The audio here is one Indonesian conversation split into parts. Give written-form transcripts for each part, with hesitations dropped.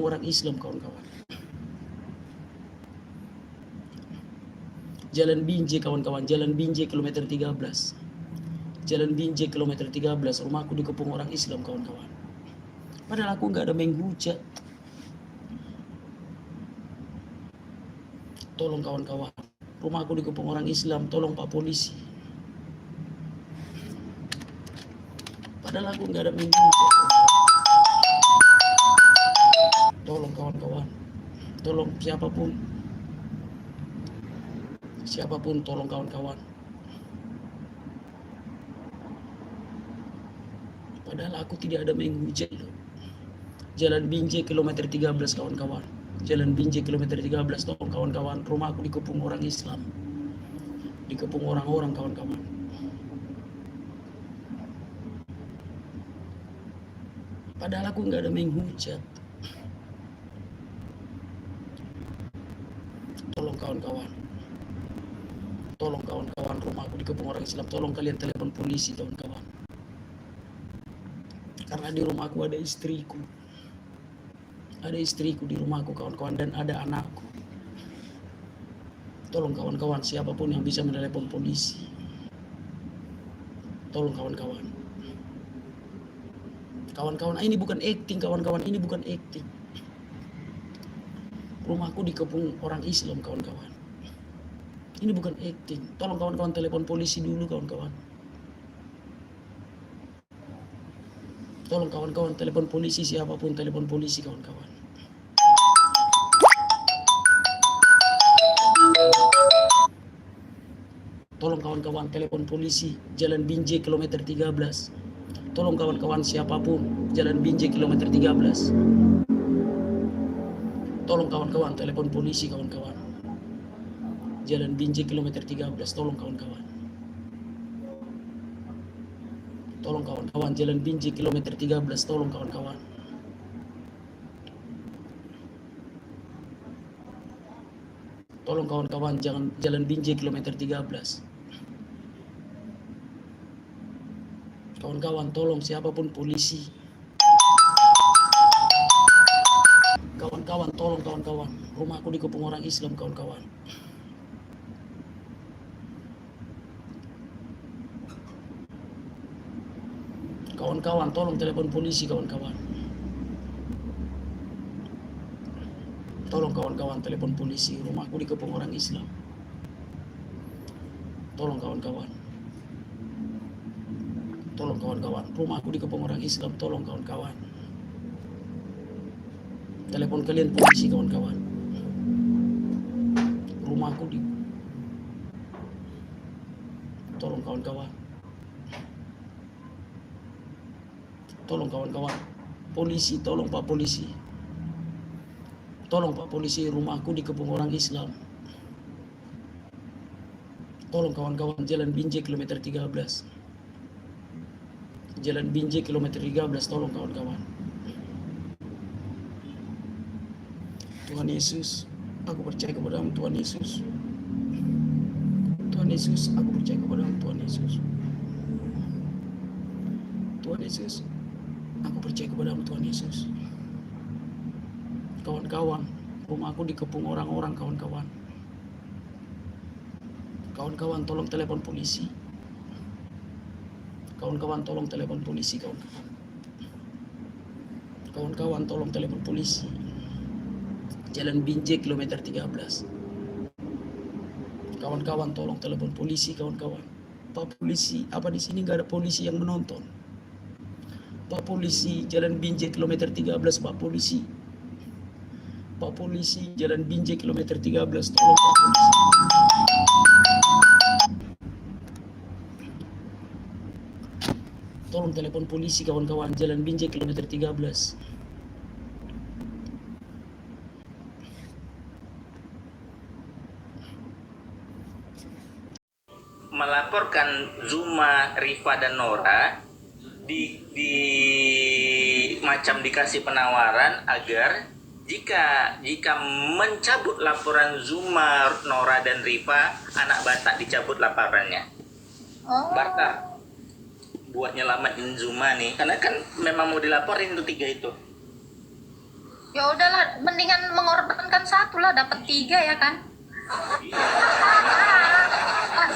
orang Islam kawan-kawan. Jalan Binjai kawan-kawan, Jalan Binjai kilometer 13. Jalan Binjai kilometer 13, rumahku dikepung orang Islam kawan-kawan. Padahal aku nggak ada menghujat. Tolong kawan-kawan, rumahku dikepung orang Islam, tolong Pak Polisi. Padahal aku nggak ada menghujat. Tolong kawan-kawan, tolong siapapun tolong kawan-kawan. Padahal aku tidak ada menghujat loh. Jalan Binjai kilometer 13 kawan-kawan. Jalan Binjai kilometer 13, tolong kawan-kawan, rumahku dikepung orang Islam. Dikepung orang-orang kawan-kawan. Padahal aku nggak ada menghujat. Tolong kawan-kawan. Tolong kawan-kawan, rumahku dikepung orang Islam. Tolong kalian telepon polisi kawan-kawan. Karena di rumahku ada istriku. Ada istriku di rumahku kawan-kawan, dan ada anakku. Tolong kawan-kawan, siapapun yang bisa menelepon polisi. Tolong kawan-kawan. Kawan-kawan, ini bukan acting kawan-kawan, ini bukan acting. Rumahku dikepung orang Islam kawan-kawan. Ini bukan acting. Tolong kawan-kawan telepon polisi dulu kawan-kawan. Tolong kawan-kawan telepon polisi, siapapun telepon polisi kawan-kawan. Tolong kawan-kawan telepon polisi, Jalan Binjai kilometer 13. Tolong kawan-kawan siapapun, Jalan Binjai kilometer 13. Tolong kawan-kawan telepon polisi kawan-kawan. Jalan Binjai kilometer 13, tolong kawan-kawan. Tolong kawan-kawan, Jalan Binjai kilometer 13, tolong kawan-kawan. Tolong kawan-kawan, Jalan Binjai kilometer 13. Kawan-kawan, tolong siapapun polisi. Kawan-kawan, tolong kawan-kawan. Rumahku dikepung orang Islam kawan-kawan. Kawan-kawan, tolong telepon polisi kawan-kawan. Tolong kawan-kawan telepon polisi, rumahku dikepung orang Islam. Tolong kawan-kawan. Tolong kawan-kawan, rumahku dikepung orang Islam, tolong kawan-kawan. Telepon kalian polisi kawan-kawan. Rumahku di... Tolong kawan-kawan. Tolong kawan-kawan. Polisi, tolong Pak Polisi. Tolong Pak Polisi, rumahku dikepung orang Islam. Tolong kawan-kawan, Jalan Binjai kilometer 13. Jalan Binjai kilometer 13, tolong kawan-kawan. Tuhan Yesus, aku percaya kepadamu Tuhan Yesus. Tuhan Yesus, aku percaya kepadamu Tuhan Yesus. Tuhan Yesus, aku percaya kepadamu Tuhan Yesus. Kawan-kawan, rumahku dikepung orang-orang kawan-kawan. Kawan-kawan, tolong telepon polisi. Kawan-kawan, tolong telepon polisi kawan-kawan. Kawan-kawan, tolong telepon polisi. Jalan Binjai kilometer 13. Kawan-kawan, tolong telepon polisi kawan-kawan. Pak Polisi, apa di sini nggak ada polisi yang menonton? Pak Polisi, Jalan Binjai kilometer 13, Pak Polisi. Pak Polisi, Jalan Binjai kilometer 13, tolong Pak Polisi. Tolong telepon polisi kawan-kawan, Jalan Binjai kilometer 13. Melaporkan Zuma, Rifa dan Nora di macam dikasih penawaran agar jika mencabut laporan Zuma, Nora dan Rifa, anak Batak dicabut laporannya. Barta buat nyelamatin Zuma nih, karena kan memang mau dilaporin tuh 3 itu. Ya udahlah, mendingan mengorbankan satu lah, dapat tiga ya kan?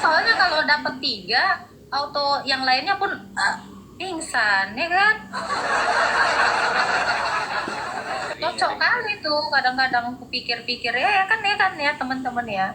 Soalnya kalau dapat tiga, auto yang lainnya pun pingsan, ya kan? Cocok kali tuh, kadang-kadang kupikir-pikir ya kan ya teman-teman ya.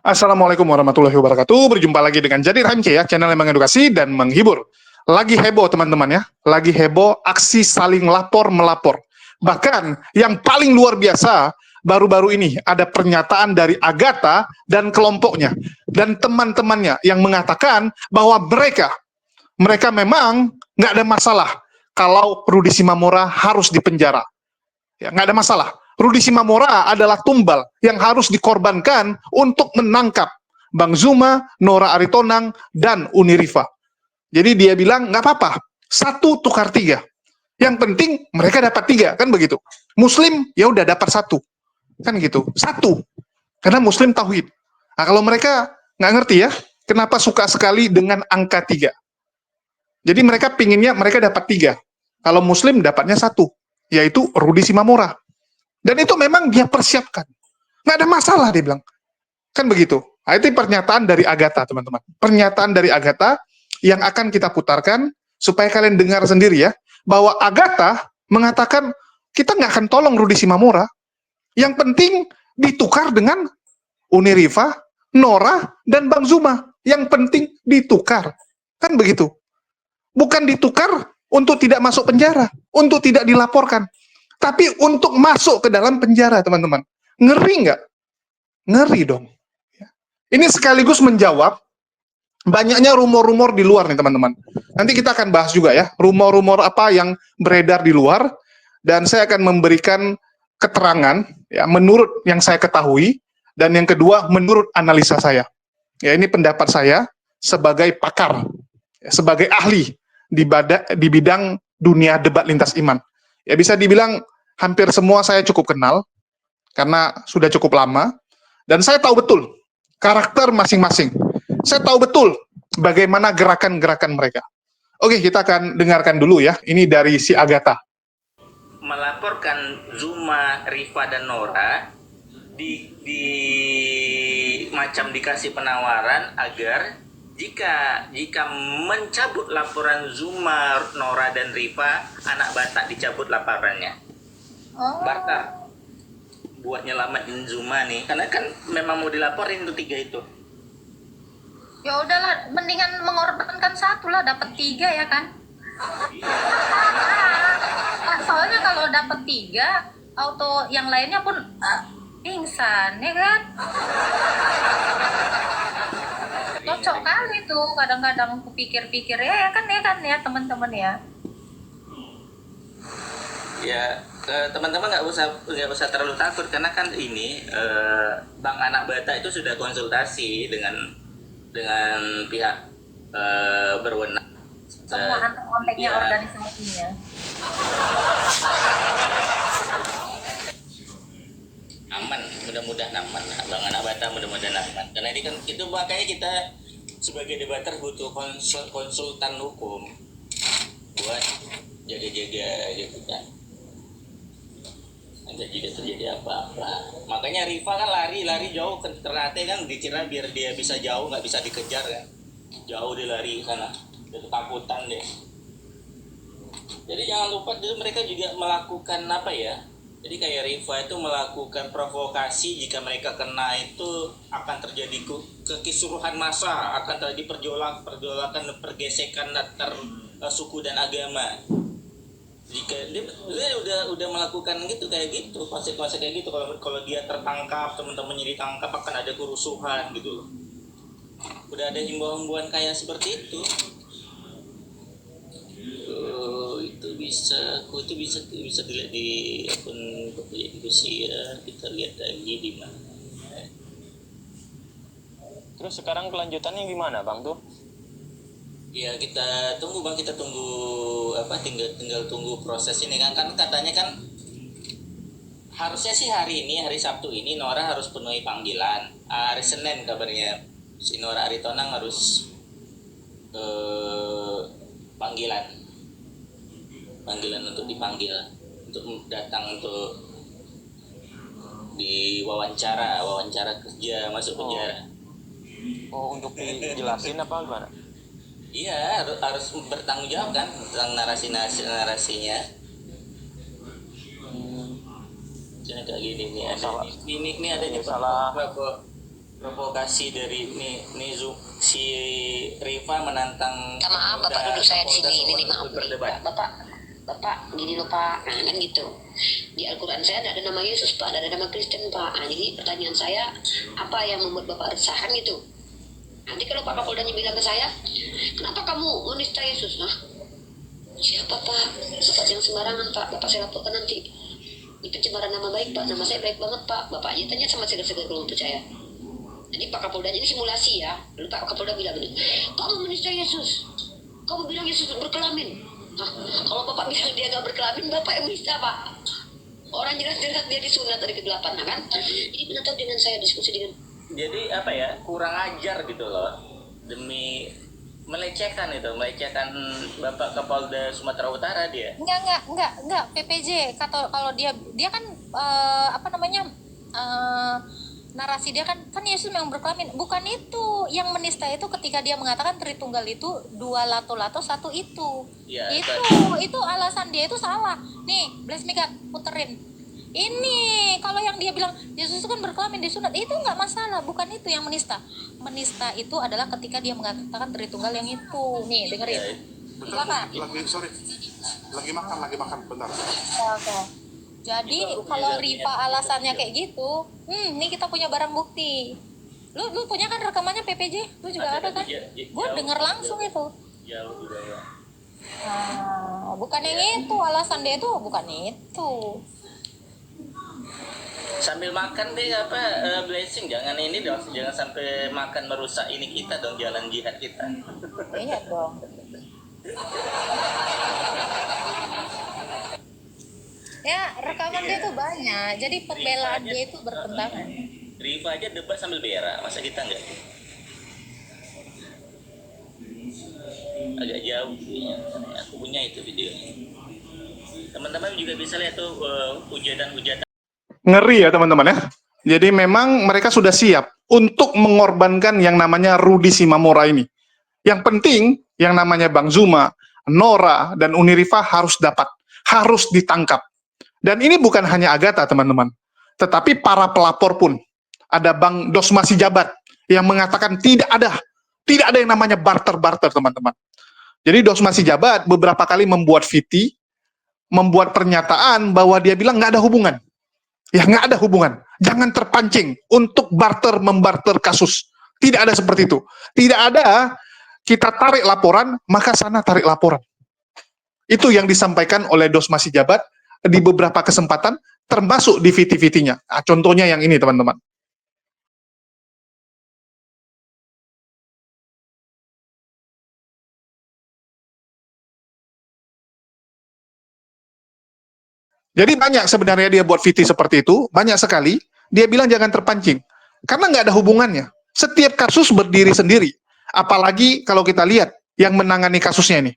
Assalamualaikum warahmatullahi wabarakatuh. Berjumpa lagi dengan Jadi Rahimce ya, channel yang mengedukasi dan menghibur. Lagi heboh teman-teman ya, lagi heboh aksi saling lapor-melapor. Bahkan yang paling luar biasa, baru-baru ini ada pernyataan dari Agatha dan kelompoknya, dan teman-temannya yang mengatakan bahwa mereka memang nggak ada masalah kalau Rudi Simamora harus dipenjara. Ya, nggak ada masalah. Rudi Simamora adalah tumbal yang harus dikorbankan untuk menangkap Bang Zuma, Nora Aritonang, dan Unirifa. Jadi dia bilang, nggak apa-apa, 1 tukar 3. Yang penting mereka dapat 3, kan begitu. Muslim, ya udah dapat 1. Kan gitu, 1. Karena Muslim tauhid. Nah, kalau mereka nggak ngerti ya, kenapa suka sekali dengan angka 3. Jadi mereka pinginnya mereka dapat 3. Kalau Muslim dapatnya 1, yaitu Rudi Simamora. Dan itu memang dia persiapkan. Nggak ada masalah, dia bilang. Kan begitu. Nah, itu pernyataan dari Agatha, teman-teman. Pernyataan dari Agatha yang akan kita putarkan supaya kalian dengar sendiri ya, bahwa Agatha mengatakan, kita nggak akan tolong Rudi Simamora. Yang penting ditukar dengan Unirifa, Nora, dan Bang Zuma. Yang penting ditukar. Kan begitu. Bukan ditukar untuk tidak masuk penjara, untuk tidak dilaporkan. Tapi untuk masuk ke dalam penjara, teman-teman. Ngeri nggak? Ngeri dong. Ini sekaligus menjawab banyaknya rumor-rumor di luar nih, teman-teman. Nanti kita akan bahas juga ya, rumor-rumor apa yang beredar di luar, dan saya akan memberikan keterangan, ya, menurut yang saya ketahui, dan yang kedua, menurut analisa saya. Ya, ini pendapat saya sebagai pakar, sebagai ahli di bidang dunia debat lintas iman. Ya, bisa dibilang hampir semua saya cukup kenal, karena sudah cukup lama, dan saya tahu betul karakter masing-masing. Saya tahu betul bagaimana gerakan-gerakan mereka. Oke, kita akan dengarkan dulu ya, ini dari si Agatha. Melaporkan Zuma, Rifa, dan Nora macam dikasih penawaran agar jika mencabut laporan Zuma, Nora, dan Rifa, anak Batak dicabut laporannya. Barter buat nyelamatin Zuma nih, karena kan memang mau dilaporin tuh 3 itu. Ya udahlah, mendingan mengorbankan satu lah, dapat 3 ya kan? Soalnya kalau dapat 3, auto yang lainnya pun pingsan, ya kan? Cocok kali tuh, kadang-kadang kupikir-pikir ya kan ya teman-teman ya. Ya, teman-teman nggak usah terlalu takut, karena kan ini Bang Anak Batak itu sudah konsultasi dengan pihak berwenang. Semua anak-anaknya ya, organisasinya. Aman, mudah-mudahan aman. Bang Anak Batak mudah-mudahan aman. Karena ini kan itu makanya kita sebagai debater butuh konsultan hukum buat jaga-jaga gitu kan. Nanti jika terjadi apa-apa, makanya Rifa kan lari jauh ke Ternate kan, dikira biar dia bisa jauh, nggak bisa dikejar kan, jauh dia lari sana, dia ketakutan deh. Jadi jangan lupa dulu mereka juga melakukan apa ya, jadi kayak Rifa itu melakukan provokasi, jika mereka kena itu akan terjadi kekisruhan massa, akan terjadi pergolakan pergesekan antar suku dan agama. Jika dia udah melakukan gitu, kayak gitu, konsep-konsep kayak gitu, kalau dia tertangkap, teman-temannya ditangkap, akan ada kerusuhan gitu loh. Udah ada himbauan kayak seperti itu. Itu bisa dilihat di akun Indosiar, kita lihat lagi di mana. Terus sekarang kelanjutannya gimana, Bang tuh? Ya kita tunggu Bang, kita tunggu apa, tinggal tunggu proses ini kan katanya kan harusnya sih hari Sabtu ini Nora harus penuhi panggilan. Hari Senin kabarnya si Nora Aritonang harus panggilan untuk dipanggil untuk datang untuk wawancara kerja, masuk penjara. Oh, untuk dijelasin apa gimana? Iya, harus bertanggung jawab kan tentang narasinya. Jangan kayak gini nih, ada ini ada nih provokasi dari si Rifa menantang. Minta maaf Bapak duduk saya di sini, ini maaf nih. Berdebat. Bapak gini loh Pak, nah kan gitu. Di Al-Quran saya tidak ada nama Yesus Pak, tidak ada nama Kristen Pak. Nah, jadi pertanyaan saya, apa yang membuat Bapak resahan gitu? Nanti kalau Pak Kapoldanya bilang ke saya, kenapa kamu menista Yesus? Nah, siapa Pak? Bapak yang sembarangan Pak, Bapak saya laporkan nanti. Ini pencemaran nama baik Pak, nama saya baik banget Pak. Bapak aja tanya sama segar-segar kalau percaya. Jadi Pak Kapoldanya ini simulasi ya. Lalu Pak Kapolda bilang begini, kamu menista Yesus, kamu bilang Yesus berkelamin. Nah, kalau Bapak bilang dia nggak berkelamin, Bapak yang menista Pak. Orang jelas-jelas dia disunat dari ke-8, nah kan? Jadi benar tahu dengan saya diskusi dengan. Jadi apa ya, kurang ajar gitu loh, demi melecehkan Bapak Kapolda Sumatera Utara dia. Enggak PPJ kalau dia kan apa namanya, narasi dia kan Yesus memang berkelamin, bukan itu yang menista itu ketika dia mengatakan Tritunggal itu 2 lato-lato 1 itu. Ya, itu alasan dia itu salah. Nih, Bless Mika puterin. Ini kalau yang dia bilang Yesus itu kan berkelamin disunat, itu nggak masalah, bukan itu yang menista. Menista itu adalah ketika dia mengatakan Tritunggal yang itu. Nih, dengerin. Silakan. Lagi makan bentar. Oke. Jadi kalau Rifa alasannya kayak gitu, ini kita punya barang bukti. Lu punya kan rekamannya PPJ? Lu juga ada kan? Gue denger langsung itu. Jauh juga ya. Bukan yang itu, alasan dia itu bukan itu. Sambil makan deh blessing, jangan sampai makan merusak ini kita dong, jalan jihad kita. Iya dong. Ya, rekaman dia tuh banyak. Jadi pembelaan dia itu bertentangan. Rifa aja debat sambil berak, masa kita enggak? Agak jauh ya. Aku punya itu videonya. Teman-teman juga bisa lihat tuh hujatan-hujatan. Ngeri ya teman-teman ya. Jadi memang mereka sudah siap untuk mengorbankan yang namanya Rudy Simamora ini. Yang penting yang namanya Bang Zuma, Nora, dan Uni Rifa harus harus ditangkap. Dan ini bukan hanya Agatha, teman-teman. Tetapi para pelapor pun. Ada Bang Dosma Sijabat yang mengatakan tidak ada yang namanya barter-barter, teman-teman. Jadi Dosma Sijabat beberapa kali membuat VT, membuat pernyataan bahwa dia bilang nggak ada hubungan. Ya, nggak ada hubungan. Jangan terpancing untuk membarter kasus. Tidak ada seperti itu. Tidak ada kita tarik laporan, maka sana tarik laporan. Itu yang disampaikan oleh Dosma Sijabat di beberapa kesempatan, termasuk di VT-VT-nya. Nah, contohnya yang ini, teman-teman. Jadi banyak sebenarnya dia buat VT seperti itu, banyak sekali. Dia bilang jangan terpancing. Karena nggak ada hubungannya. Setiap kasus berdiri sendiri. Apalagi kalau kita lihat yang menangani kasusnya ini.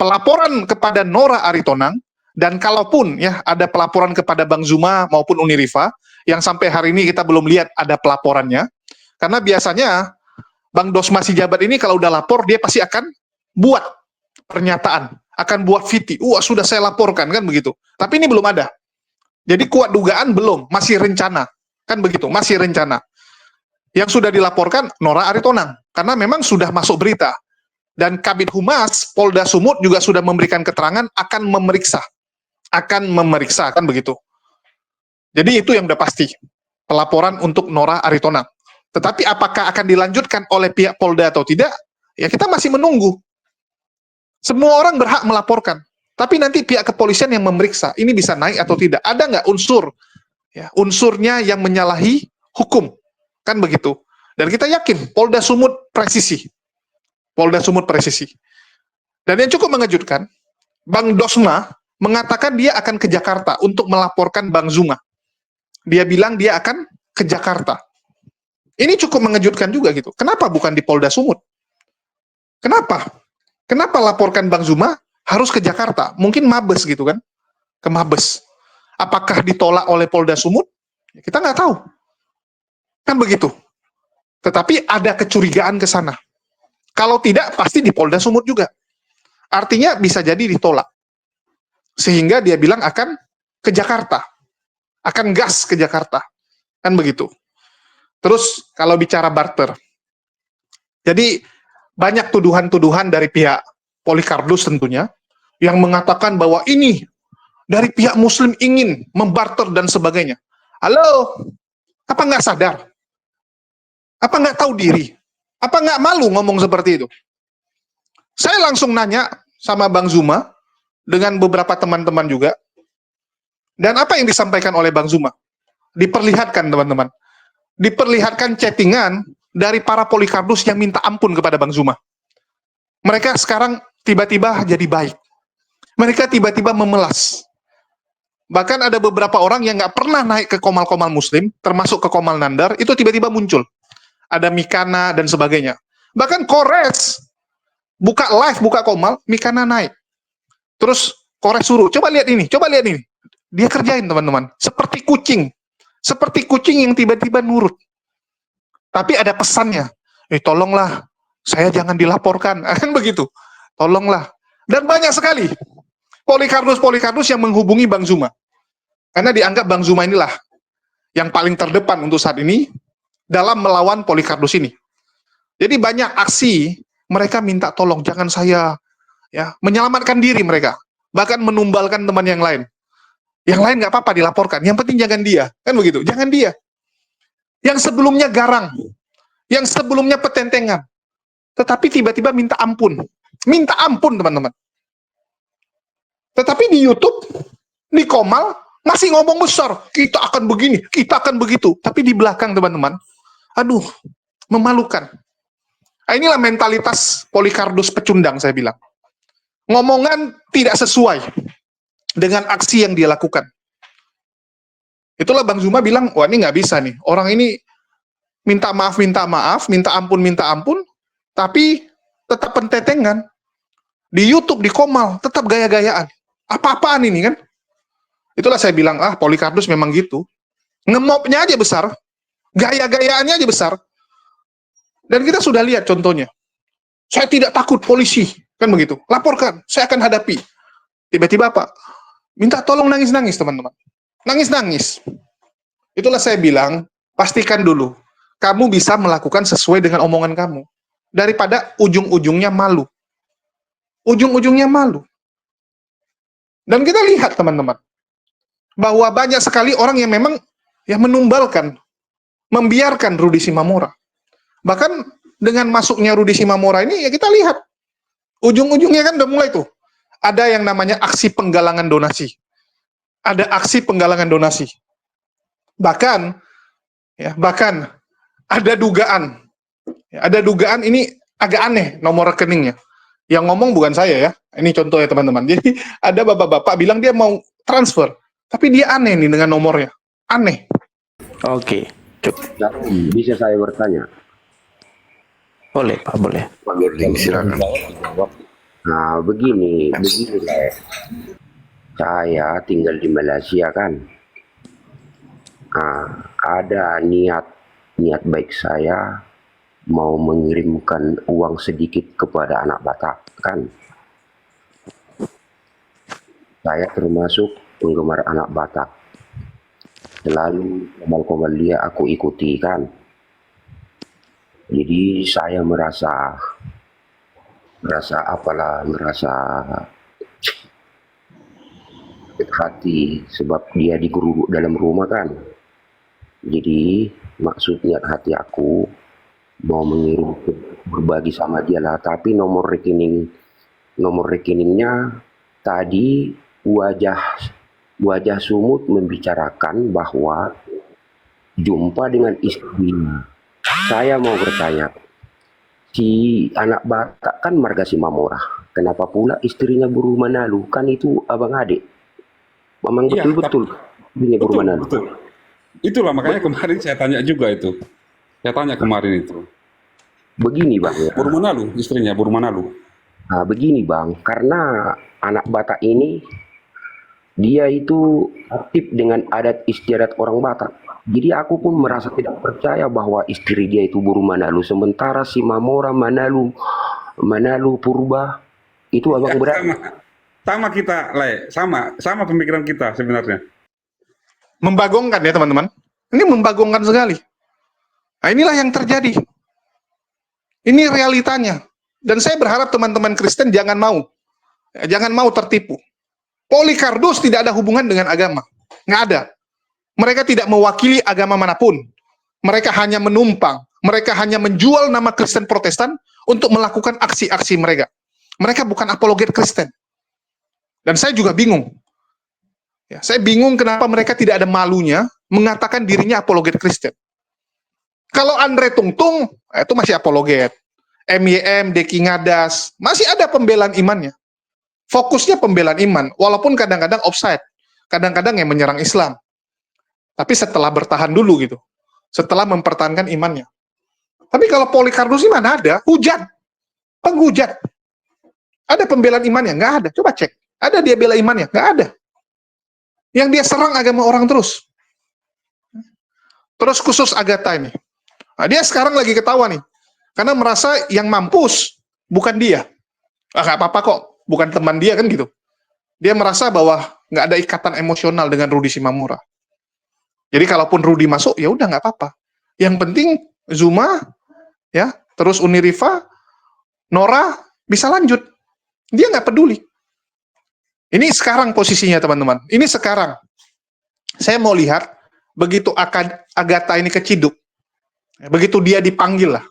Pelaporan kepada Nora Aritonang, dan kalaupun ya ada pelaporan kepada Bang Zuma maupun Uni Rifa, yang sampai hari ini kita belum lihat ada pelaporannya. Karena biasanya Bang Dosma Sijabat ini kalau udah lapor, dia pasti akan buat pernyataan, akan buat VT. Sudah saya laporkan, kan begitu. Tapi ini belum ada. Jadi kuat dugaan belum, masih rencana. Kan begitu, masih rencana. Yang sudah dilaporkan Nora Aritonang, karena memang sudah masuk berita. Dan Kabid Humas Polda Sumut juga sudah memberikan keterangan akan memeriksa, kan begitu. Jadi itu yang udah pasti, pelaporan untuk Nora Aritonang. Tetapi apakah akan dilanjutkan oleh pihak Polda atau tidak, ya kita masih menunggu. Semua orang berhak melaporkan, tapi nanti pihak kepolisian yang memeriksa, ini bisa naik atau tidak. Ada nggak unsurnya yang menyalahi hukum, kan begitu. Dan kita yakin Polda Sumut presisi. Dan yang cukup mengejutkan, Bang Dosma mengatakan dia akan ke Jakarta untuk melaporkan Bang Zuma. Dia bilang dia akan ke Jakarta. Ini cukup mengejutkan juga gitu. Kenapa bukan di Polda Sumut? Kenapa laporkan Bang Zuma harus ke Jakarta? Mungkin Mabes gitu kan? Ke Mabes. Apakah ditolak oleh Polda Sumut? Kita nggak tahu. Kan begitu. Tetapi ada kecurigaan ke sana. Kalau tidak, pasti di Polda Sumut juga. Artinya bisa jadi ditolak. Sehingga dia bilang akan ke Jakarta. Akan gas ke Jakarta. Kan begitu. Terus kalau bicara barter. Jadi banyak tuduhan-tuduhan dari pihak Polikarpus tentunya, yang mengatakan bahwa ini dari pihak Muslim ingin membarter dan sebagainya. Halo, apa nggak sadar? Apa nggak tahu diri? Apa nggak malu ngomong seperti itu? Saya langsung nanya sama Bang Zuma, dengan beberapa teman-teman juga, dan apa yang disampaikan oleh Bang Zuma? Diperlihatkan teman-teman. Diperlihatkan chattingan dari para Polikarpus yang minta ampun kepada Bang Zuma. Mereka sekarang tiba-tiba jadi baik. Mereka tiba-tiba memelas. Bahkan ada beberapa orang yang nggak pernah naik ke Komal-Komal Muslim, termasuk ke Komal Nandar, itu tiba-tiba muncul. Ada Mikana dan sebagainya. Bahkan Kores, buka live, buka Komal, Mikana naik. Terus Kores suruh, coba lihat ini. Dia kerjain teman-teman. Seperti kucing yang tiba-tiba nurut. Tapi ada pesannya, tolonglah, saya jangan dilaporkan. Kan begitu. Tolonglah. Dan banyak sekali Polikarpus yang menghubungi Bang Zuma. Karena dianggap Bang Zuma inilah yang paling terdepan untuk saat ini dalam melawan Polikarpus ini. Jadi banyak aksi mereka minta tolong, jangan saya, ya, menyelamatkan diri mereka. Bahkan menumbalkan teman yang lain. Yang lain nggak apa-apa dilaporkan, yang penting jangan dia. Kan begitu, jangan dia. Yang sebelumnya garang, yang sebelumnya petentengan, tetapi tiba-tiba minta ampun. Minta ampun, teman-teman. Tetapi di YouTube, di Komal, masih ngomong besar. Kita akan begini, kita akan begitu. Tapi di belakang, teman-teman, aduh, memalukan. Nah, inilah mentalitas Polikarpus pecundang, saya bilang. Ngomongan tidak sesuai dengan aksi yang dia lakukan. Itulah Bang Zuma bilang, wah ini nggak bisa nih. Orang ini minta maaf, minta ampun, tapi tetap pentetengan. Di YouTube, di Komal, tetap gaya-gayaan. Apa-apaan ini kan? Itulah saya bilang, Polikarpus memang gitu. Ngemopnya aja besar, gaya-gayaannya aja besar. Dan kita sudah lihat contohnya. Saya tidak takut polisi, kan begitu. Laporkan, saya akan hadapi. Tiba-tiba apa? Minta tolong nangis-nangis, teman-teman. Nangis-nangis. Itulah saya bilang, pastikan dulu. Kamu bisa melakukan sesuai dengan omongan kamu. Daripada ujung-ujungnya malu. Ujung-ujungnya malu. Dan kita lihat, teman-teman, bahwa banyak sekali orang yang memang menumbalkan, membiarkan Rudi Simamora. Bahkan dengan masuknya Rudi Simamora ini, ya kita lihat. Ujung-ujungnya kan udah mulai tuh. Ada yang namanya aksi penggalangan donasi. Ada aksi penggalangan donasi. Bahkan ada dugaan. Ada dugaan ini agak aneh nomor rekeningnya. Yang ngomong bukan saya ya. Ini contoh ya teman-teman. Jadi ada bapak-bapak bilang dia mau transfer. Tapi dia aneh nih dengan nomornya. Aneh. Oke. Bisa saya bertanya? Boleh, Pak, boleh. Pak Nurdin, silakan. Nah, begini. Saya tinggal di Malaysia kan. Nah, ada niat baik saya mau mengirimkan uang sedikit kepada anak Batak kan. Saya termasuk penggemar anak Batak. Selalu komal-komal dia aku ikuti kan. Jadi saya merasa hati sebab dia digeruduk dalam rumah kan. Jadi maksud niat hati aku mau mengirim berbagi sama dia lah, tapi nomor rekeningnya tadi wajah Sumut membicarakan bahwa jumpa dengan istrinya. Saya mau bertanya, si anak Batak kan marga Simamora, kenapa pula istrinya Buru Manalu? Kan itu abang adik. Memang Iya, betul-betul ini Buru Manalu. betul. Itulah makanya kemarin saya tanya juga itu. Saya tanya kemarin itu. Begini bang ya. Burmanalu, istrinya Burmanalu. Nah, begini bang, karena anak Batak ini dia itu aktif dengan adat istiadat orang Batak. Jadi aku pun merasa tidak percaya bahwa istri dia itu buru Manalu, sementara si Mamora Manalu, Manalu Purba itu abang berat. Sama kita, Le. Sama pemikiran kita sebenarnya. Membagongkan ya teman-teman. Ini membagongkan sekali. Nah, inilah yang terjadi. Ini realitanya. Dan saya berharap teman-teman Kristen jangan mau tertipu. Polycarpus tidak ada hubungan dengan agama. Nggak ada. Mereka tidak mewakili agama manapun. Mereka hanya menumpang. Mereka hanya menjual nama Kristen Protestan untuk melakukan aksi-aksi mereka. Mereka bukan apologet Kristen. Dan saya juga bingung. Ya, saya bingung kenapa mereka tidak ada malunya mengatakan dirinya apologet Kristen. Kalau Andre Tungtung, itu masih apologet. MYM, Deki Ngadas, masih ada pembelaan imannya. Fokusnya pembelaan iman, walaupun kadang-kadang offside. Kadang-kadang yang menyerang Islam. Tapi setelah bertahan dulu gitu. Setelah mempertahankan imannya. Tapi kalau Polycarpus ini mana ada? Hujat. Penghujat. Ada pembelaan imannya? Nggak ada. Coba cek. Ada dia bela imannya? Nggak ada. Yang dia serang agama orang terus. Terus khusus Agatha ini. Nah, dia sekarang lagi ketawa nih. Karena merasa yang mampus bukan dia. Nggak apa-apa kok. Bukan teman dia kan gitu. Dia merasa bahwa nggak ada ikatan emosional dengan Rudy Simamura. Jadi kalaupun Rudy masuk, ya udah nggak apa-apa. Yang penting Zuma, ya, terus Uniriva, Nora bisa lanjut. Dia nggak peduli. Ini sekarang posisinya teman-teman. Ini sekarang. Saya mau lihat begitu Agatha ini keciduk. Begitu dia dipanggil lah.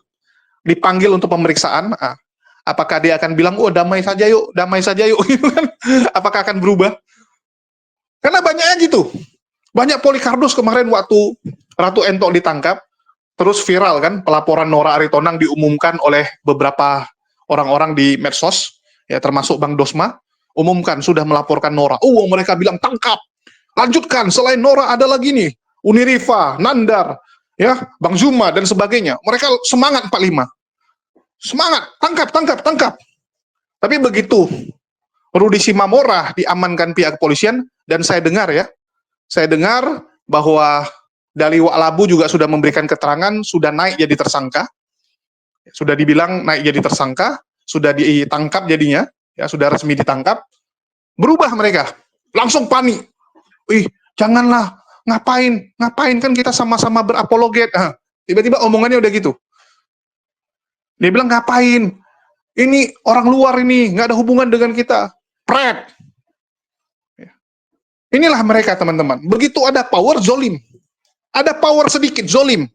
Dipanggil untuk pemeriksaan. Apakah dia akan bilang, oh damai saja yuk, gitu kan? Apakah akan berubah? Karena banyaknya gitu. Banyak Polycarpus kemarin waktu Ratu Entok ditangkap, terus viral kan, pelaporan Nora Aritonang diumumkan oleh beberapa orang-orang di medsos, ya termasuk Bang Dosma, umumkan sudah melaporkan Nora. Oh, mereka bilang tangkap, lanjutkan, selain Nora ada lagi nih, Uniriva, Nandar, ya, Bang Zuma, dan sebagainya. Mereka semangat 45. Semangat, tangkap. Tapi begitu Rudy Simamora diamankan pihak kepolisian, dan saya dengar bahwa Dali Waklabu juga sudah memberikan keterangan, sudah naik jadi tersangka, sudah dibilang naik jadi tersangka, sudah ditangkap jadinya, ya sudah resmi ditangkap. Berubah mereka, langsung panik. Janganlah, ngapain kan kita sama-sama berapologet. Tiba-tiba omongannya udah gitu. Dia bilang ngapain? Ini orang luar ini, nggak ada hubungan dengan kita. Pret. Inilah mereka teman-teman. Begitu ada power, zolim. Ada power sedikit, zolim.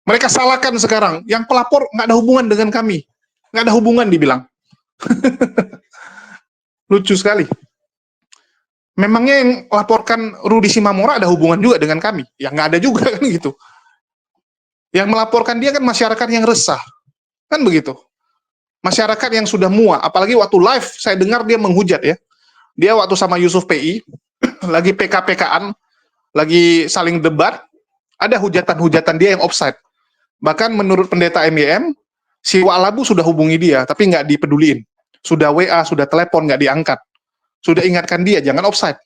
Mereka salahkan sekarang. Yang pelapor nggak ada hubungan dengan kami. Nggak ada hubungan dibilang. Lucu sekali. Memangnya yang laporkan Rudy Simamora ada hubungan juga dengan kami? Ya nggak ada juga kan gitu. Yang melaporkan dia kan masyarakat yang resah. Kan begitu. Masyarakat yang sudah muak. Apalagi waktu live saya dengar dia menghujat ya. Dia waktu sama Yusuf PI, lagi PK-PKan, lagi saling debat, ada hujatan-hujatan dia yang offside. Bahkan menurut pendeta MYM, si Waklabu sudah hubungi dia, tapi nggak dipeduliin. Sudah WA, sudah telepon, nggak diangkat. Sudah ingatkan dia, jangan offside.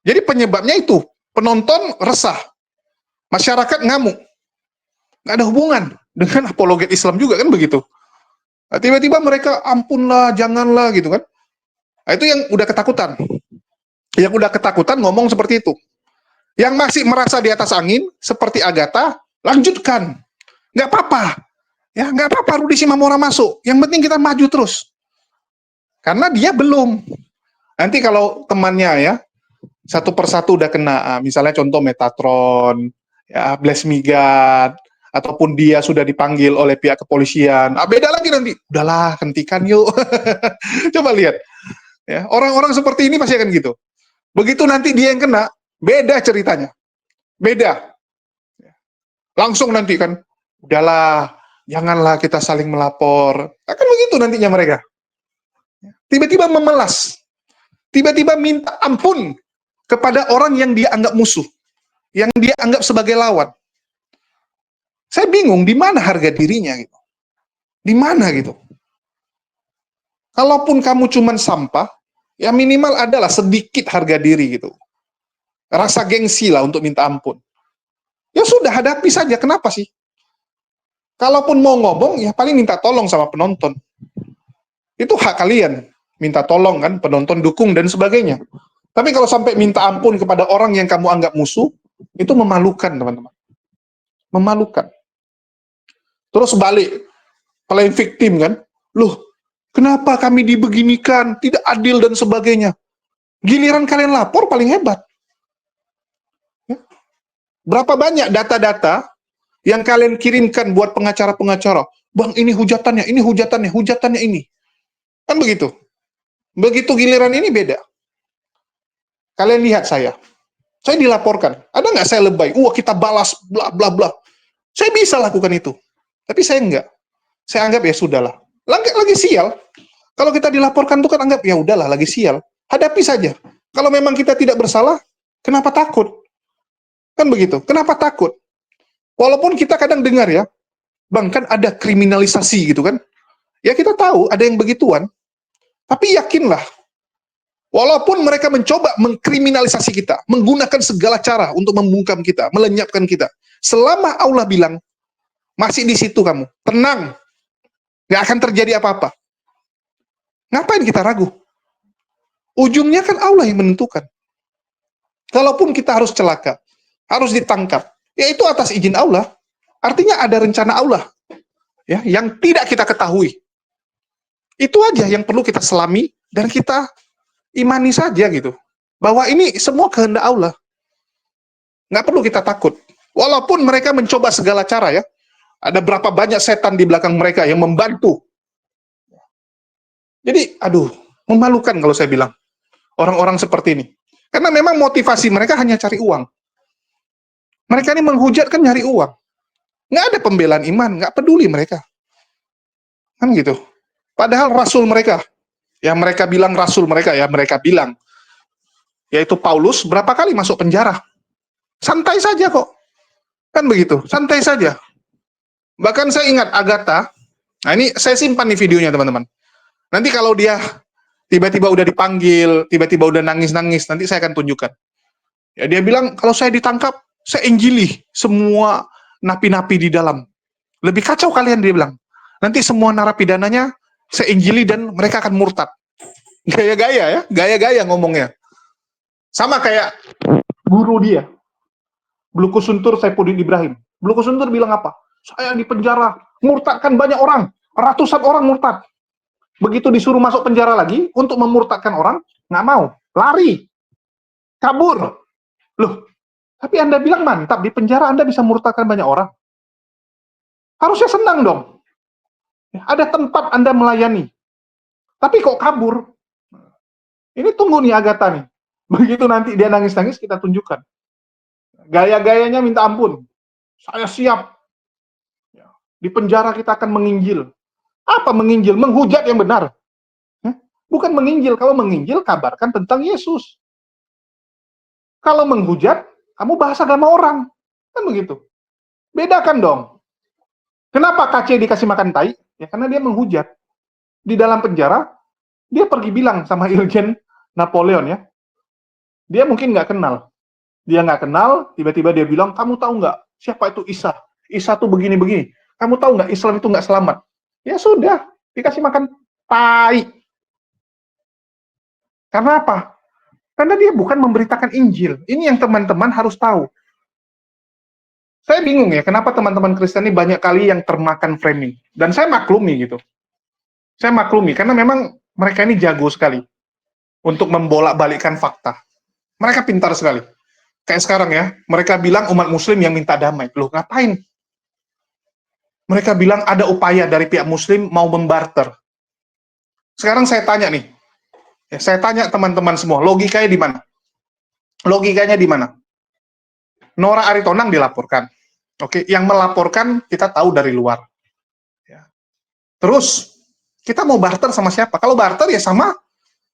Jadi penyebabnya itu, penonton resah. Masyarakat ngamuk. Nggak ada hubungan dengan apologet Islam juga, kan begitu. Nah, tiba-tiba mereka, ampunlah, janganlah, gitu kan. Nah, itu yang udah ketakutan. Yang udah ketakutan ngomong seperti itu. Yang masih merasa di atas angin, seperti Agatha, lanjutkan. Nggak apa-apa. Ya, nggak apa-apa Rudy Simamora masuk. Yang penting kita maju terus. Karena dia belum. Nanti kalau temannya ya, satu persatu udah kena, misalnya contoh Metatron, ya, Bless Me God, ataupun dia sudah dipanggil oleh pihak kepolisian. Beda lagi nanti. Udahlah, hentikan yuk. Coba lihat. Ya, orang-orang seperti ini pasti akan gitu. Begitu nanti dia yang kena, beda ceritanya. Beda. Langsung nanti kan, udahlah, janganlah kita saling melapor. Akan begitu nantinya mereka. Tiba-tiba memelas. Tiba-tiba minta ampun kepada orang yang dia anggap musuh. Yang dia anggap sebagai lawan. Saya bingung, di mana harga dirinya gitu. Di mana gitu. Kalaupun kamu cuman sampah, Ya minimal adalah sedikit harga diri gitu. Rasa gengsi lah untuk minta ampun. Ya sudah, hadapi saja. Kenapa sih? Kalaupun mau ngomong, ya paling minta tolong sama penonton. Itu hak kalian. Minta tolong kan, penonton dukung dan sebagainya. Tapi kalau sampai minta ampun kepada orang yang kamu anggap musuh, itu memalukan, teman-teman. Memalukan. Terus balik, playing victim kan. Loh, kenapa kami dibeginikan, tidak adil dan sebagainya. Giliran kalian lapor paling hebat. Ya. Berapa banyak data-data yang kalian kirimkan buat pengacara-pengacara. Bang, ini hujatannya, hujatannya ini. Kan begitu. Begitu giliran ini beda. Kalian lihat saya dilaporkan. Ada nggak saya lebay? Kita balas, bla bla bla. Saya bisa lakukan itu. Tapi saya enggak. Saya anggap ya sudahlah. Lagi sial. Kalau kita dilaporkan tuh kan anggap ya udahlah lagi sial. Hadapi saja. Kalau memang kita tidak bersalah, kenapa takut? Kan begitu. Kenapa takut? Walaupun kita kadang dengar ya, Bang, kan ada kriminalisasi gitu kan. Ya kita tahu ada yang begituan. Tapi yakinlah, walaupun mereka mencoba mengkriminalisasi kita, menggunakan segala cara untuk membungkam kita, melenyapkan kita, selama Allah bilang, masih di situ kamu, tenang, nggak akan terjadi apa-apa. Ngapain kita ragu? Ujungnya kan Allah yang menentukan. Kalaupun kita harus celaka, harus ditangkap, ya itu atas izin Allah. Artinya ada rencana Allah ya, yang tidak kita ketahui. Itu aja yang perlu kita selami dan kita imani saja gitu. Bahwa ini semua kehendak Allah. Nggak perlu kita takut. Walaupun mereka mencoba segala cara ya. Ada berapa banyak setan di belakang mereka yang membantu. Jadi, aduh, memalukan kalau saya bilang. Orang-orang seperti ini. Karena memang motivasi mereka hanya cari uang. Mereka ini menghujat kan nyari uang. Nggak ada pembelaan iman, nggak peduli mereka. Kan gitu. Padahal rasul mereka, yang mereka bilang rasul mereka, ya mereka bilang, yaitu Paulus, berapa kali masuk penjara. Santai saja kok. Kan begitu, santai saja. Bahkan saya ingat Agatha, nah ini saya simpan nih videonya teman-teman. Nanti kalau dia tiba-tiba udah dipanggil, tiba-tiba udah nangis-nangis, nanti saya akan tunjukkan. Ya dia bilang, kalau saya ditangkap, saya injili semua napi-napi di dalam. Lebih kacau kalian, dia bilang. Nanti semua narapidananya saya injili dan mereka akan murtad. Gaya-gaya ya, gaya-gaya ngomongnya. Sama kayak guru dia, Blukusuntur Saifuddin Ibrahim. Blukusuntur bilang apa? Saya di penjara, murtadkan banyak orang, ratusan orang murtad. Begitu disuruh masuk penjara lagi, untuk memurtadkan orang, nggak mau, lari, kabur. Loh, tapi Anda bilang mantap, di penjara Anda bisa murtadkan banyak orang. Harusnya senang dong. Ada tempat Anda melayani. Tapi kok kabur? Ini tunggu nih Agatha nih. Begitu nanti dia nangis-nangis, kita tunjukkan. Gaya-gayanya minta ampun. Saya siap. Di penjara kita akan menginjil. Apa menginjil? Menghujat yang benar. Bukan menginjil. Kalau menginjil, kabarkan tentang Yesus. Kalau menghujat, kamu bahas agama orang. Kan begitu. Bedakan dong. Kenapa KC dikasih makan tai? Ya karena dia menghujat. Di dalam penjara, dia pergi bilang sama Irjen Napoleon ya. Dia mungkin nggak kenal. Dia nggak kenal, tiba-tiba dia bilang, kamu tahu nggak siapa itu Isa? Isa tuh begini-begini. Kamu tahu nggak Islam itu nggak selamat? Ya sudah, dikasih makan tai. Karena apa? Karena dia bukan memberitakan Injil. Ini yang teman-teman harus tahu. Saya bingung ya, kenapa teman-teman Kristen ini banyak kali yang termakan framing. Dan saya maklumi gitu. Saya maklumi, karena memang mereka ini jago sekali untuk membolak-balikkan fakta. Mereka pintar sekali. Kayak sekarang ya, mereka bilang umat muslim yang minta damai. Loh, ngapain? Mereka bilang ada upaya dari pihak muslim mau membarter. Sekarang saya tanya nih, ya, saya tanya teman-teman semua, logikanya di mana? Logikanya di mana? Nora Aritonang dilaporkan. Oke, yang melaporkan kita tahu dari luar. Ya. Terus, kita mau barter sama siapa? Kalau barter ya sama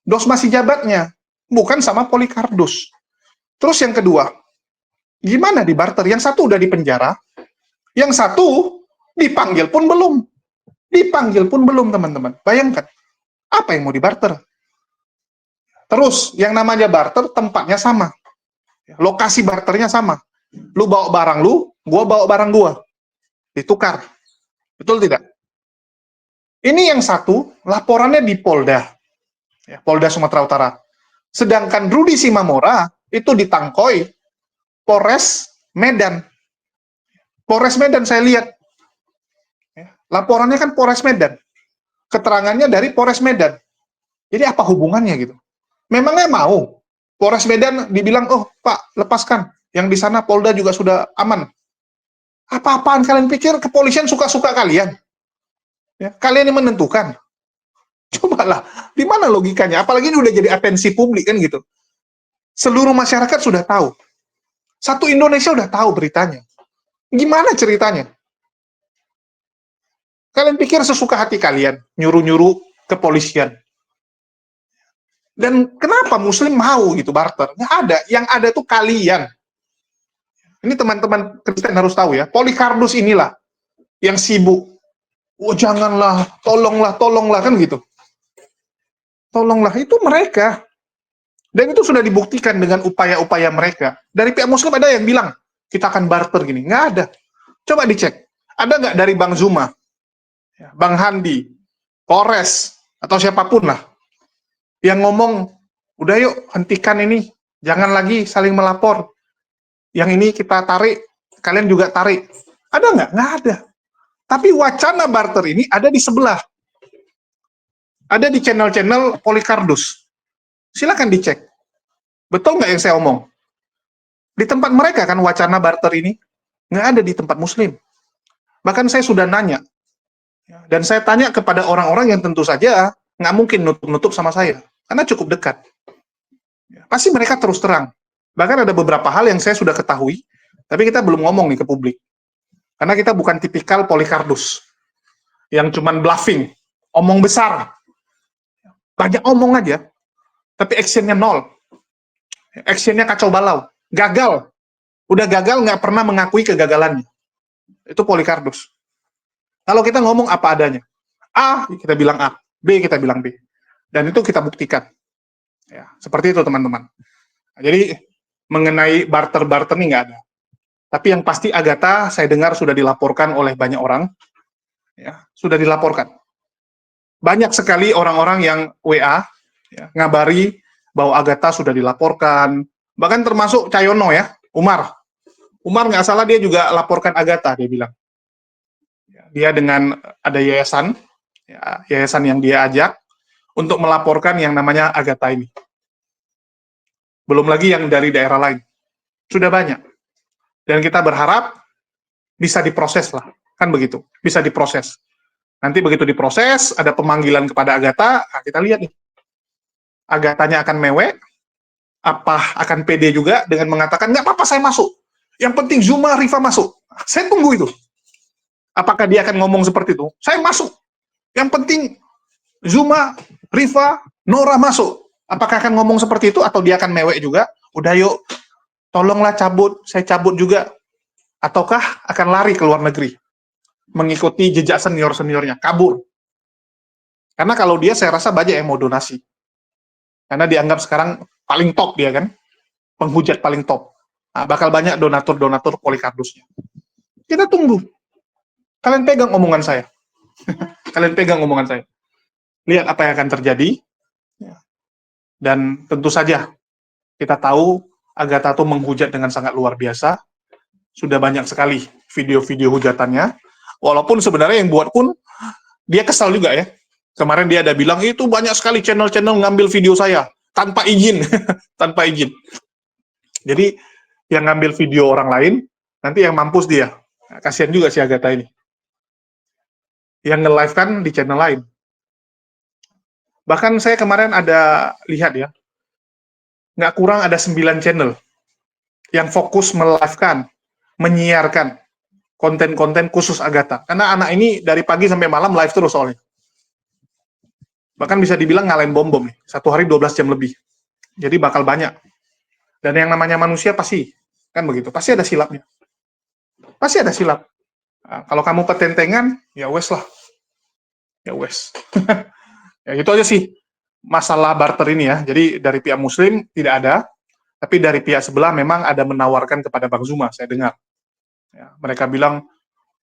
dosma si jabatnya, bukan sama Polikardus. Terus yang kedua, gimana di barter? Yang satu udah di penjara, yang satu dipanggil pun belum. Dipanggil pun belum, teman-teman. Bayangkan, apa yang mau dibarter? Terus yang namanya barter tempatnya sama. Lokasi barternya sama. Lu bawa barang lu, gua bawa barang gua. Ditukar. Betul tidak? Ini yang satu, laporannya di Polda. Ya, Polda Sumatera Utara. Sedangkan Rudi Simamora itu ditangkoi Polres Medan. Polres Medan saya lihat. Ya, laporannya kan Polres Medan. Keterangannya dari Polres Medan. Jadi apa hubungannya gitu? Memangnya mau Polres Medan dibilang, oh Pak, lepaskan. Yang di sana Polda juga sudah aman. Apa-apaan kalian pikir kepolisian suka-suka kalian? Ya, kalian yang menentukan. Cobalah, di mana logikanya? Apalagi ini udah jadi atensi publik kan gitu. Seluruh masyarakat sudah tahu. Satu Indonesia udah tahu beritanya. Gimana ceritanya? Kalian pikir sesuka hati kalian nyuruh-nyuruh kepolisian. Dan kenapa Muslim mau gitu barter? Nggak ada. Yang ada tuh kalian. Ini teman-teman Kristen harus tahu ya. Polycarpus inilah yang sibuk. Oh janganlah, tolonglah kan gitu. Tolonglah, itu mereka. Dan itu sudah dibuktikan dengan upaya-upaya mereka. Dari pihak Muslim ada yang bilang, kita akan barter gini. Nggak ada. Coba dicek. Ada nggak dari Bang Zuma, Bang Handi, Polres, atau siapapun lah, yang ngomong, udah yuk hentikan ini, jangan lagi saling melapor. Yang ini kita tarik, kalian juga tarik. Ada nggak? Nggak ada. Tapi wacana barter ini ada di sebelah. Ada di channel-channel Polycarpus. Silakan dicek. Betul nggak yang saya omong? Di tempat mereka kan wacana barter ini nggak ada di tempat Muslim. Bahkan saya sudah nanya. Dan saya tanya kepada orang-orang yang tentu saja nggak mungkin nutup-nutup sama saya. Karena cukup dekat. Pasti mereka terus terang. Bahkan ada beberapa hal yang saya sudah ketahui, tapi kita belum ngomong nih ke publik. Karena kita bukan tipikal Polycarpus. Yang cuman bluffing. Omong besar. Banyak omong aja. Tapi actionnya nol. Actionnya kacau balau. Gagal. Udah gagal, nggak pernah mengakui kegagalannya. Itu Polycarpus. Kalau kita ngomong apa adanya. A, kita bilang A. B, kita bilang B. Dan itu kita buktikan. Ya, seperti itu teman-teman. Jadi, mengenai barter-barter ini nggak ada. Tapi yang pasti Agatha, saya dengar sudah dilaporkan oleh banyak orang. Ya, sudah dilaporkan. Banyak sekali orang-orang yang WA, ya, ngabari bahwa Agatha sudah dilaporkan. Bahkan termasuk Cayono ya, Umar. Umar nggak salah dia juga laporkan Agatha, dia bilang. Dia dengan ada yayasan, ya, yayasan yang dia ajak, untuk melaporkan yang namanya Agatha ini. Belum lagi yang dari daerah lain. Sudah banyak. Dan kita berharap bisa diproses lah. Kan begitu, bisa diproses. Nanti begitu diproses, ada pemanggilan kepada Agatha, nah kita lihat nih. Agathanya akan mewek, apa akan pede juga dengan mengatakan, nggak apa-apa saya masuk. Yang penting Zuma, Rifa masuk. Saya tunggu itu. Apakah dia akan ngomong seperti itu? Saya masuk. Yang penting Zuma, Rifa, Nora masuk. Apakah akan ngomong seperti itu atau dia akan mewek juga? Udah yuk, tolonglah cabut, saya cabut juga. Ataukah akan lari ke luar negeri? Mengikuti jejak senior-seniornya, kabur. Karena kalau dia, saya rasa banyak yang mau donasi. Karena dianggap sekarang paling top dia kan, penghujat paling top. Nah, bakal banyak donatur-donatur Polycarpusnya. Kita tunggu. Kalian pegang omongan saya. Kalian pegang omongan saya. Lihat apa yang akan terjadi. Dan tentu saja, kita tahu Agatha itu menghujat dengan sangat luar biasa. Sudah banyak sekali video-video hujatannya. Walaupun sebenarnya yang buat pun, dia kesal juga ya. Kemarin dia ada bilang, itu banyak sekali channel-channel ngambil video saya. Tanpa izin. Tanpa izin. Jadi, yang ngambil video orang lain, nanti yang mampus dia. Nah, kasihan juga si Agatha ini. Yang nge-live kan di channel lain. Bahkan saya kemarin ada lihat ya, nggak kurang ada 9 channel yang fokus melive-kan, menyiarkan konten-konten khusus Agatha. Karena anak ini dari pagi sampai malam live terus soalnya. Bahkan bisa dibilang ngalahin bom-bom nih, 1 hari 12 jam lebih. Jadi bakal banyak. Dan yang namanya manusia pasti, kan begitu, pasti ada silapnya. Pasti ada silap. Nah, kalau kamu petentengan, ya wes lah. Ya wes. Ya gitu aja sih. masalah barter ini ya. Jadi dari pihak Muslim tidak ada, tapi dari pihak sebelah memang ada menawarkan kepada Bang Zuma, saya dengar. Ya, mereka bilang,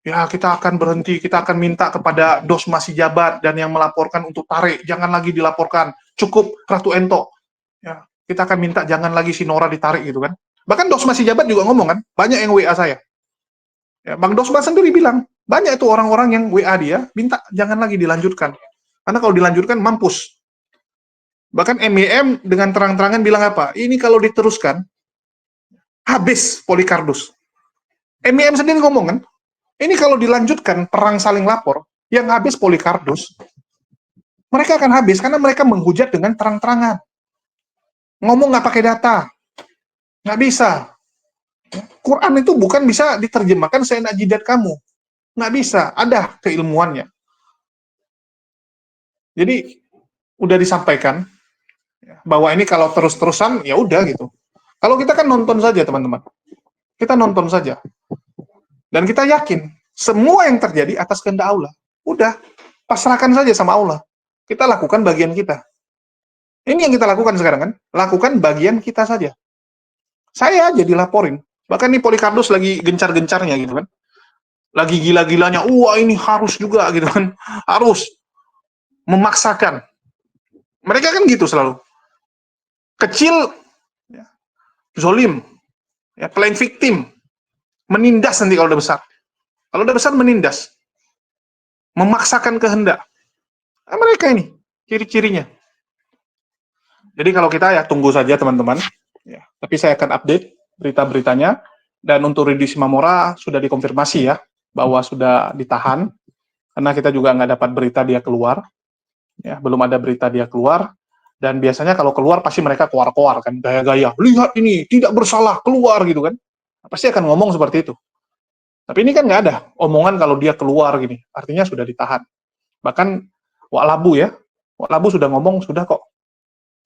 ya kita akan berhenti, kita akan minta kepada dos masih jabat dan yang melaporkan untuk tarik, jangan lagi dilaporkan, cukup Ratu Ento. Ya, kita akan minta jangan lagi si Nora ditarik gitu kan. Bahkan dos masih jabat juga ngomong kan, banyak yang WA saya. Ya, Bang Dosma sendiri bilang, banyak itu orang-orang yang WA dia, minta jangan lagi dilanjutkan. Karena kalau dilanjutkan, mampus. Bahkan MEM dengan terang-terangan bilang apa? Ini kalau diteruskan, habis Polikarpus. MEM sendiri ngomong kan, ini kalau dilanjutkan perang saling lapor, yang habis Polikarpus, mereka akan habis karena mereka menghujat dengan terang-terangan. Ngomong nggak pakai data. Nggak bisa. Quran itu bukan bisa diterjemahkan seenak jidat kamu. Nggak bisa, ada keilmuannya. Jadi, udah disampaikan, bahwa ini kalau terus-terusan, ya udah gitu. Kalau kita kan nonton saja, teman-teman. Kita nonton saja. Dan kita yakin, semua yang terjadi atas kehendak Allah. Udah, pasrahkan saja sama Allah. Kita lakukan bagian kita. Ini yang kita lakukan sekarang kan? Lakukan bagian kita saja. Saya aja dilaporin. Bahkan nih Polikarpus lagi gencar-gencarnya gitu kan. Lagi gila-gilanya, wah ini harus juga gitu kan. Harus. Memaksakan. Mereka kan gitu selalu. Kecil, ya, zolim, ya, playing victim. Menindas nanti kalau udah besar. Kalau udah besar menindas. Memaksakan kehendak. Nah, mereka ini, ciri-cirinya. Jadi kalau kita ya tunggu saja teman-teman. Ya, tapi saya akan update berita-beritanya. Dan untuk Ridhi Simamora sudah dikonfirmasi ya, bahwa sudah ditahan. Karena kita juga nggak dapat berita dia keluar. Ya, belum ada berita dia keluar. Dan biasanya kalau keluar pasti mereka koar-koar kan, gaya-gaya. Lihat ini, tidak bersalah, keluar gitu kan. Pasti akan ngomong seperti itu. Tapi ini kan nggak ada omongan kalau dia keluar gini. Artinya sudah ditahan. Bahkan Wak Labu ya, Wak Labu sudah ngomong, sudah kok.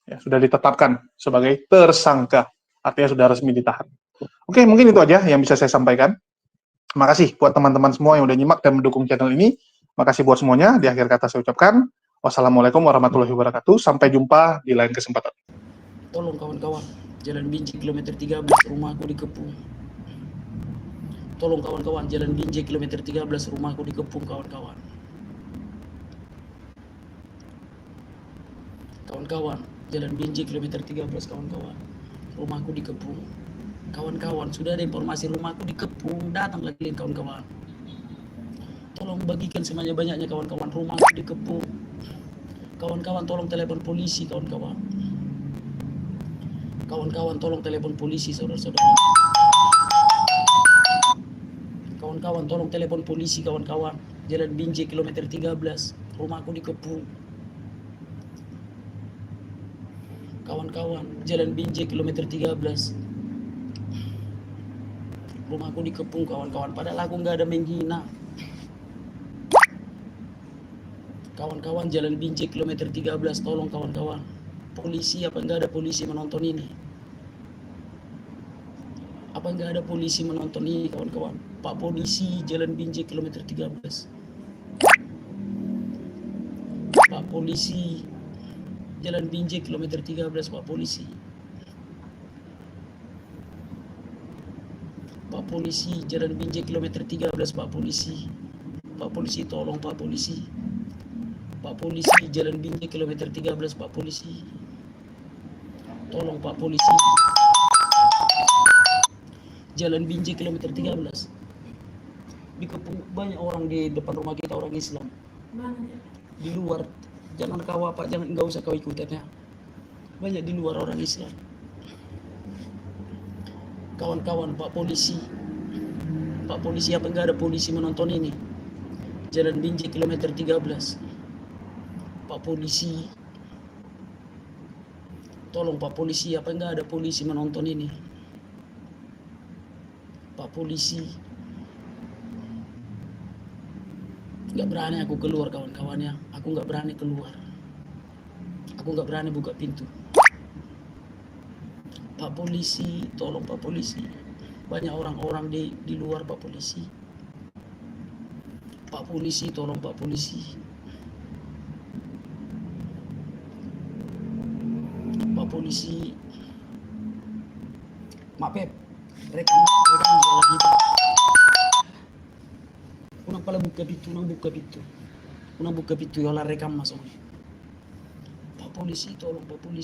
Ya, sudah ditetapkan sebagai tersangka. Artinya sudah resmi ditahan. Oke, mungkin itu aja yang bisa saya sampaikan. Terima kasih buat teman-teman semua yang udah nyimak dan mendukung channel ini. Makasih buat semuanya. Di akhir kata saya ucapkan, wassalamualaikum warahmatullahi wabarakatuh. Sampai jumpa di lain kesempatan. Tolong kawan-kawan, Jalan Binjai kilometer 13, rumahku dikepung. Tolong kawan-kawan, Jalan Binjai kilometer 13, rumahku dikepung kawan-kawan. Kawan-kawan, Jalan Binjai kilometer 13 kawan-kawan. Rumahku dikepung. Kawan-kawan, sudah ada informasi rumahku dikepung, datang lagi kawan-kawan. Tolong bagikan sebanyak-banyaknya kawan-kawan, rumahku dikepung. Kawan-kawan tolong telepon polisi kawan-kawan. Kawan-kawan tolong telepon polisi saudara-saudara. Kawan-kawan tolong telepon polisi kawan-kawan. Jalan Binjai kilometer 13, rumahku dikepung. Kawan-kawan, Jalan Binjai kilometer 13, rumahku dikepung kawan-kawan. Padahal aku nggak ada menghina. Kawan-kawan, Jalan Binjai kilometer 13, tolong kawan-kawan. Polisi, apa nggak ada polisi menonton ini? Apa nggak ada polisi menonton ini kawan-kawan? Pak Polisi, Jalan Binjai kilometer 13. Pak Polisi, Jalan Binjai kilometer 13, Pak Polisi. Pak Polisi, Jalan Binjai kilometer 13, Pak Polisi. Pak Polisi, tolong Pak Polisi. Pak Polisi, Jalan Binjai kilometer 13, Pak Polisi. Tolong Pak Polisi. Jalan Binjai kilometer 13. Dikepung banyak orang di depan rumah kita, orang Islam. Di luar, jangan kau apa, nggak usah kau ikutan ya. Banyak di luar orang Islam. Kawan-kawan, Pak Polisi. Pak Polisi, apa nggak ada polisi menonton ini? Jalan Binjai kilometer 13. Pak Polisi. Tolong Pak Polisi, apa nggak ada polisi menonton ini? Pak Polisi. Nggak berani aku keluar kawan-kawannya. Aku nggak berani keluar. Aku nggak berani buka pintu. Pak Polisi, tolong Pak Polisi. Banyak orang-orang di luar Pak Polisi. Pak Polisi, tolong Pak Polisi. Pak Polisi. Mak Pep, rekam dia lagi. Unang pala buka pintu, unang buka pintu, ya lah rekam masuk. Pak Polisi, tolong Pak Polisi.